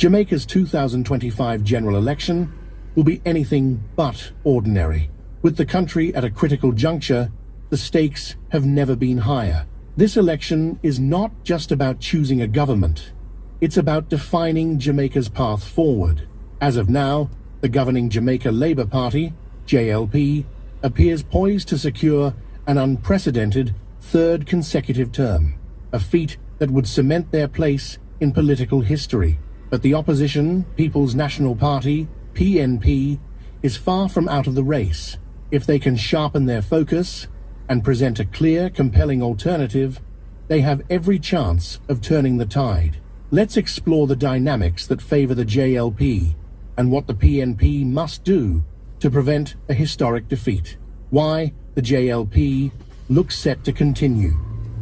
Jamaica's 2025 general election will be anything but ordinary. With the country at a critical juncture, the stakes have never been higher. This election is not just about choosing a government. It's about defining Jamaica's path forward. As of now, the governing Jamaica Labour Party, JLP, appears poised to secure an unprecedented third consecutive term, a feat that would cement their place in political history. But the opposition, People's National Party, PNP, is far from out of the race. If they can sharpen their focus and present a clear, compelling alternative, they have every chance of turning the tide. Let's explore the dynamics that favor the JLP and what the PNP must do to prevent a historic defeat. Why the JLP looks set to continue.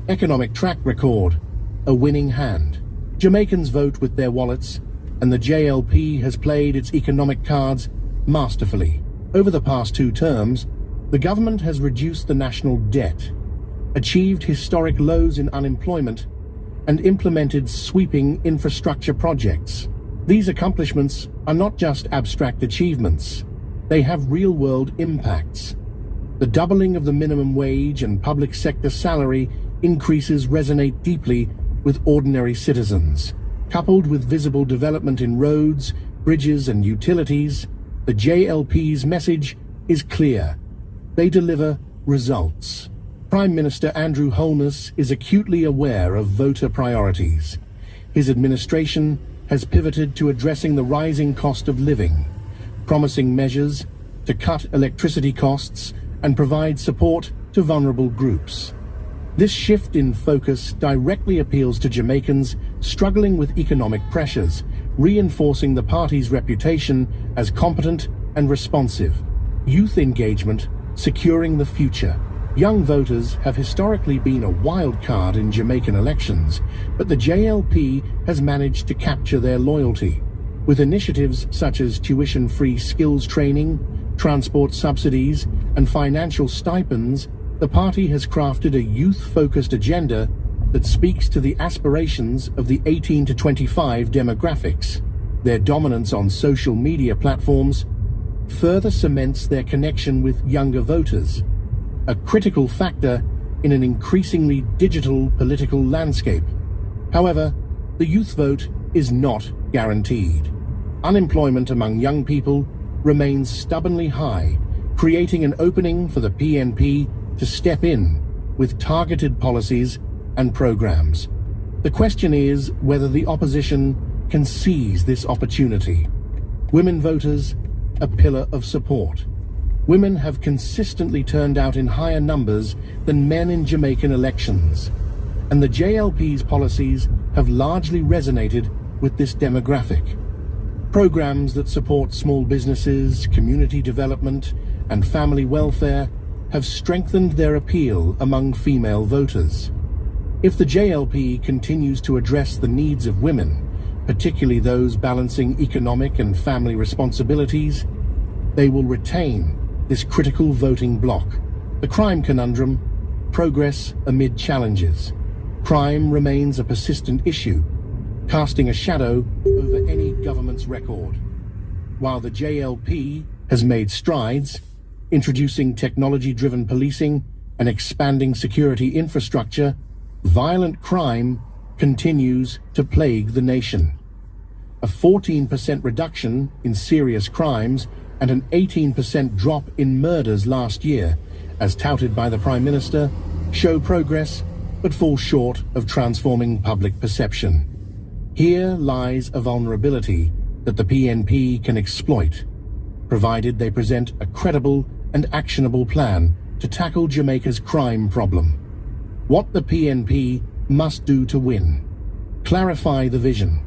Economic track record, a winning hand. Jamaicans vote with their wallets, and the JLP has played its economic cards masterfully. Over the past 2 terms, the government has reduced the national debt, achieved historic lows in unemployment, and implemented sweeping infrastructure projects. These accomplishments are not just abstract achievements. They have real-world impacts. The doubling of the minimum wage and public sector salary increases resonate deeply with ordinary citizens. Coupled with visible development in roads, bridges, and utilities, the JLP's message is clear. They deliver results. Prime Minister Andrew Holness is acutely aware of voter priorities. His administration has pivoted to addressing the rising cost of living, promising measures to cut electricity costs and provide support to vulnerable groups. This shift in focus directly appeals to Jamaicans struggling with economic pressures, reinforcing the party's reputation as competent and responsive. Youth engagement, securing the future. Young voters have historically been a wild card in Jamaican elections, but the JLP has managed to capture their loyalty. With initiatives such as tuition-free skills training, transport subsidies, and financial stipends, the party has crafted a youth-focused agenda that speaks to the aspirations of the 18 to 25 demographics. Their dominance on social media platforms further cements their connection with younger voters, a critical factor in an increasingly digital political landscape. However, the youth vote is not guaranteed. Unemployment among young people remains stubbornly high, creating an opening for the PNP to step in with targeted policies and programs. The question is whether the opposition can seize this opportunity. Women voters, a pillar of support. Women have consistently turned out in higher numbers than men in Jamaican elections, and the JLP's policies have largely resonated with this demographic. Programs that support small businesses, community development, and family welfare have strengthened their appeal among female voters. If the JLP continues to address the needs of women, particularly those balancing economic and family responsibilities, they will retain this critical voting bloc. The crime conundrum: progress amid challenges. Crime remains a persistent issue, casting a shadow over any government's record. While the JLP has made strides, introducing technology-driven policing and expanding security infrastructure, violent crime continues to plague the nation. A 14% reduction in serious crimes and an 18% drop in murders last year, as touted by the Prime Minister, show progress but fall short of transforming public perception. Here lies a vulnerability that the PNP can exploit, provided they present a credible and actionable plan to tackle Jamaica's crime problem. What the PNP must do to win: clarify the vision.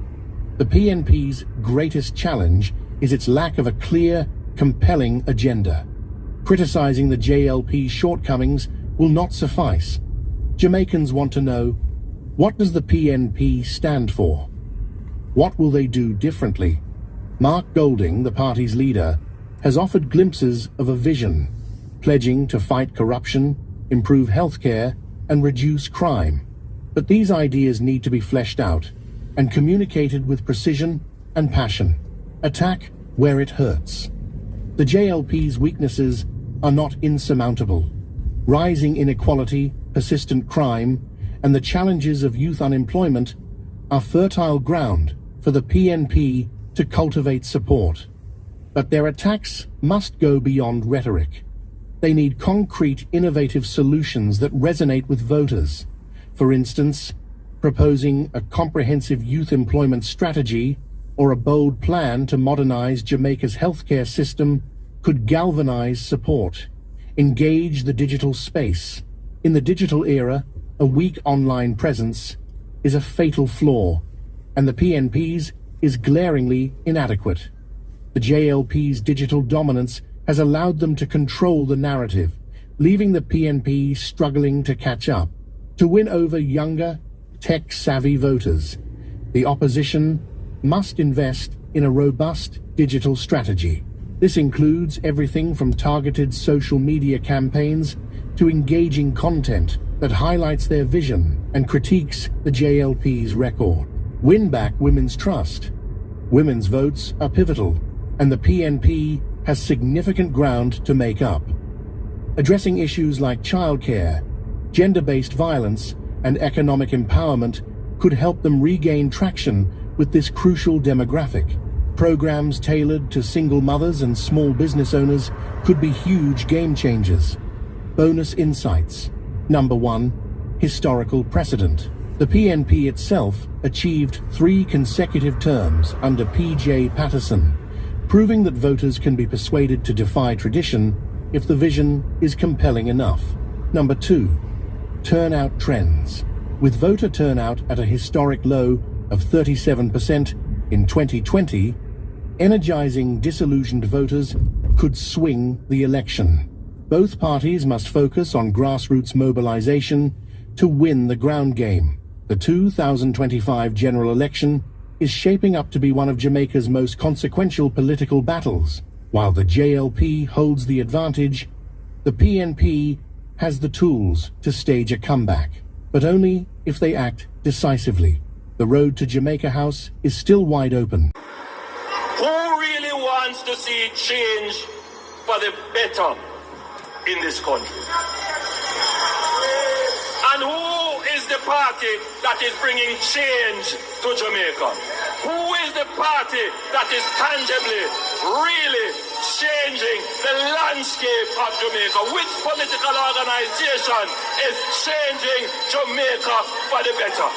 The PNP's greatest challenge is its lack of a clear, compelling agenda. Criticizing the JLP's shortcomings will not suffice. Jamaicans want to know, what does the PNP stand for? What will they do differently? Mark Golding, the party's leader, has offered glimpses of a vision, pledging to fight corruption, improve healthcare, and reduce crime. But these ideas need to be fleshed out and communicated with precision and passion. Attack where it hurts. The JLP's weaknesses are not insurmountable. Rising inequality, persistent crime, and the challenges of youth unemployment are fertile ground for the PNP to cultivate support. But their attacks must go beyond rhetoric. They need concrete, innovative solutions that resonate with voters. For instance, proposing a comprehensive youth employment strategy or a bold plan to modernize Jamaica's healthcare system could galvanize support, engage the digital space. In the digital era, a weak online presence is a fatal flaw, and the PNP's is glaringly inadequate. The JLP's digital dominance has allowed them to control the narrative, leaving the PNP struggling to catch up. To win over younger, tech-savvy voters, the opposition must invest in a robust digital strategy. This includes everything from targeted social media campaigns to engaging content that highlights their vision and critiques the JLP's record. Win back women's trust. Women's votes are pivotal, and the PNP has significant ground to make up. Addressing issues like childcare, gender-based violence, and economic empowerment could help them regain traction with this crucial demographic. Programs tailored to single mothers and small business owners could be huge game changers. Bonus insights. Number 1. Historical precedent. The PNP itself achieved 3 consecutive terms under P.J. Patterson, proving that voters can be persuaded to defy tradition if the vision is compelling enough. Number 2. Turnout trends. With voter turnout at a historic low of 37% in 2020, energizing disillusioned voters could swing the election. Both parties must focus on grassroots mobilization to win the ground game. The 2025 general election is shaping up to be one of Jamaica's most consequential political battles. While the JLP holds the advantage, the PNP has the tools to stage a comeback, but only if they act decisively. The road to Jamaica House is still wide open. Who really wants to see change for the better in this country? And who is the party that is bringing change to Jamaica? Who is the party that is tangibly, really changing the landscape of Jamaica? Which political organization is changing Jamaica for the better?